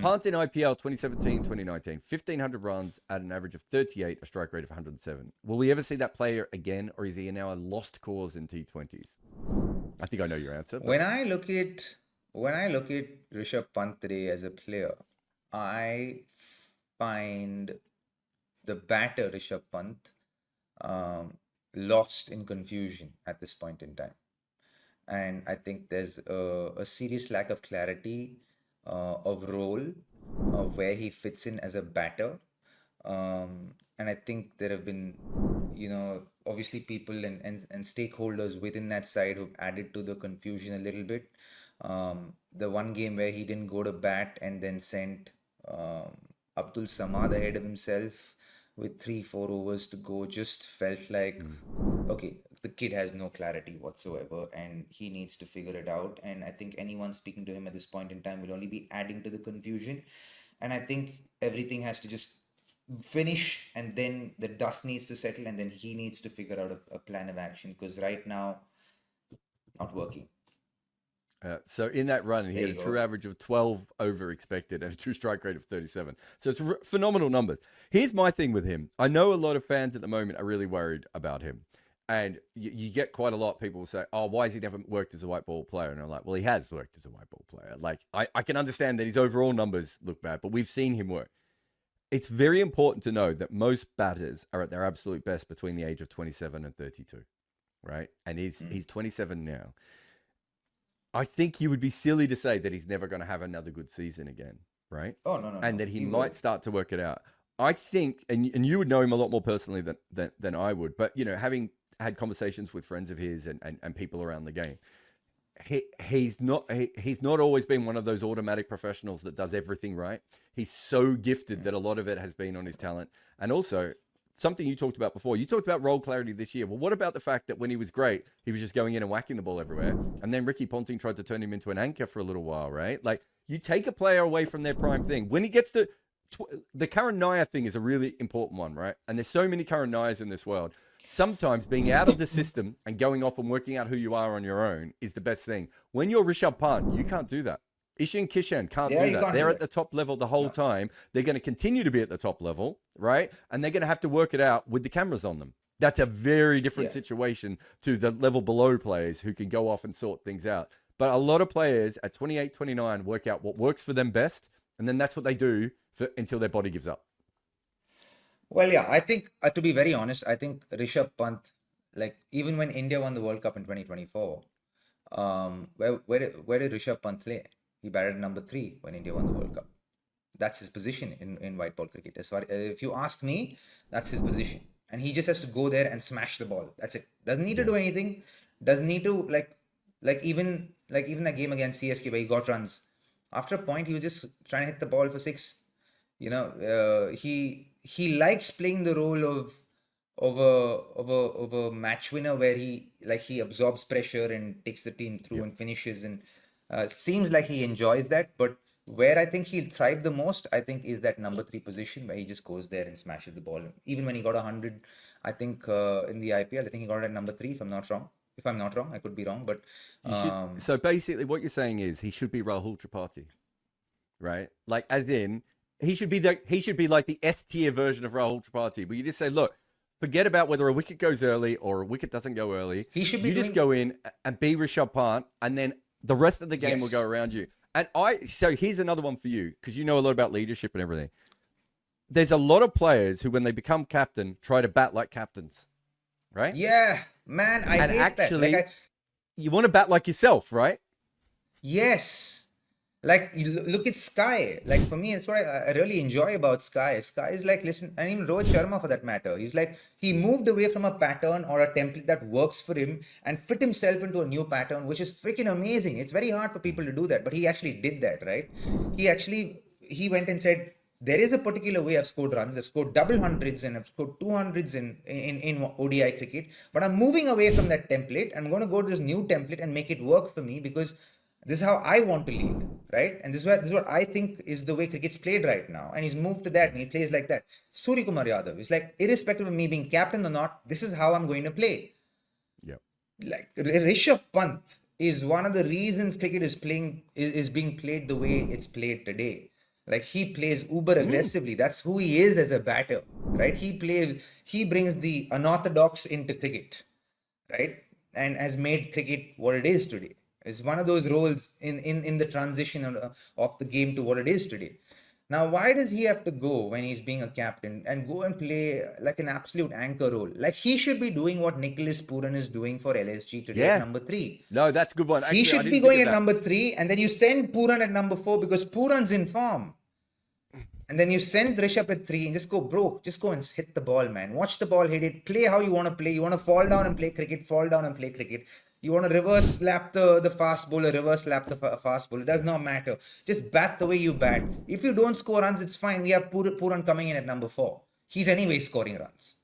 Pant in IPL 2017-2019, 1,500 runs at an average of 38, a strike rate of 107. Will we ever see that player again, or is he now a lost cause in T20s? I think I know your answer. But... When I look at Rishabh Pant today as a player, I find the batter Rishabh Pant lost in confusion at this point in time. And I think there's a serious lack of clarity of role where he fits in as a batter. And I think there have been, obviously people and stakeholders within that side who've added to the confusion a little bit. The one game where he didn't go to bat and then sent Abdul Samad ahead of himself with 3-4 overs to go just felt like, okay, the kid has no clarity whatsoever and he needs to figure it out. And I think anyone speaking to him at this point in time will only be adding to the confusion. And I think everything has to just finish and then the dust needs to settle and then he needs to figure out a plan of action because right now, not working. So in that run, he had a true average of 12 over expected and a true strike rate of 37. So it's phenomenal numbers. Here's my thing with him. I know a lot of fans at the moment are really worried about him. And you get quite a lot. People will say, oh, why has he never worked as a white ball player? And I'm like, well, he has worked as a white ball player. Like, I can understand that his overall numbers look bad, but we've seen him work. It's very important to know that most batters are at their absolute best between the age of 27 and 32, right? And he's 27 now. I think you would be silly to say that he's never going to have another good season again, right? Oh, no. And that he might start to work it out. I think, and you would know him a lot more personally than I would, but, having had conversations with friends of his and people around the game, he's not always been one of those automatic professionals that does everything right. He's so gifted that a lot of it has been on his talent. And also, something you talked about before, you talked about role clarity this year. Well, what about the fact that when he was great, he was just going in and whacking the ball everywhere? And then Ricky Ponting tried to turn him into an anchor for a little while, right? Like, you take a player away from their prime thing. When he gets to... the Karan Nair thing is a really important one, right? And there's so many Karan Nairs in this world. Sometimes being out of the system and going off and working out who you are on your own is the best thing. When you're Rishabh Pant, you can't do that. Ishan Kishan can't do that. They're at the top level the whole time. They're going to continue to be at the top level, right? And they're going to have to work it out with the cameras on them. That's a very different situation to the level below players who can go off and sort things out. But a lot of players at 28, 29 work out what works for them best, and then that's what they do until their body gives up. Well, yeah, I think, to be very honest, I think Rishabh Pant, like, even when India won the World Cup in 2024, where did Rishabh Pant play? He batted number 3 when India won the World Cup. That's his position in white ball cricket. As far if you ask me, that's his position. And he just has to go there and smash the ball. That's it. Doesn't need to do anything. Doesn't need to, like even that game against CSK where he got runs. After a point, he was just trying to hit the ball for 6. He likes playing the role of a match winner where he absorbs pressure and takes the team through and finishes, and seems like he enjoys that. But where I think he'll thrive the most, I think, is that number 3 position where he just goes there and smashes the ball. Even when he got 100, I think in the IPL, I think he got it at number 3, if I'm not wrong. If I'm not wrong, I could be wrong, but so basically, what you're saying is he should be Rahul Tripathi, right? Like, as in, he should be like the S tier version of Rahul Tripathi, but you just say, look, forget about whether a wicket goes early or a wicket doesn't go early. Just go in and be Rishabh Pant, and then the rest of the game will go around you. And so here's another one for you, because you know a lot about leadership and everything. There's a lot of players who, when they become captain, try to bat like captains, right? Yeah, man, I hate that. You want to bat like yourself, right? Yes. Like, you look at Sky. Like, for me, that's what I really enjoy about Sky. Sky is like, listen, and even Rohit Sharma for that matter. He's like, he moved away from a pattern or a template that works for him and fit himself into a new pattern, which is freaking amazing. It's very hard for people to do that, but he actually did that, right? He went and said, there is a particular way I've scored runs. I've scored double hundreds and I've scored 200s in ODI cricket, but I'm moving away from that template. I'm going to go to this new template and make it work for me because this is how I want to lead, right? And this is what I think is the way cricket's played right now. And he's moved to that and he plays like that. Surya Kumar Yadav is like, irrespective of me being captain or not, this is how I'm going to play. Yep. Like, Rishabh Pant is one of the reasons cricket is being played the way it's played today. Like he plays uber aggressively. That's who he is as a batter, right? He brings the unorthodox into cricket, right? And has made cricket what it is today. It's one of those roles in the transition of the game to what it is today. Now, why does he have to go when he's being a captain and go and play like an absolute anchor role? Like he should be doing what Nicholas Pooran is doing for LSG today at Yeah. number 3. No, that's a good one. He Actually, I should be didn't think going of at that. number 3, and then you send Pooran at number 4 because Pooran's in form. And then you send Rishabh at 3 and just go, bro, just go and hit the ball, man. Watch the ball, hit it, play how you want to play. You want to fall down and play cricket, fall down and play cricket. You want to reverse slap the fast bowler, reverse slap the fast bowler. It does not matter. Just bat the way you bat. If you don't score runs, it's fine. We have Pooran coming in at number 4. He's anyway scoring runs.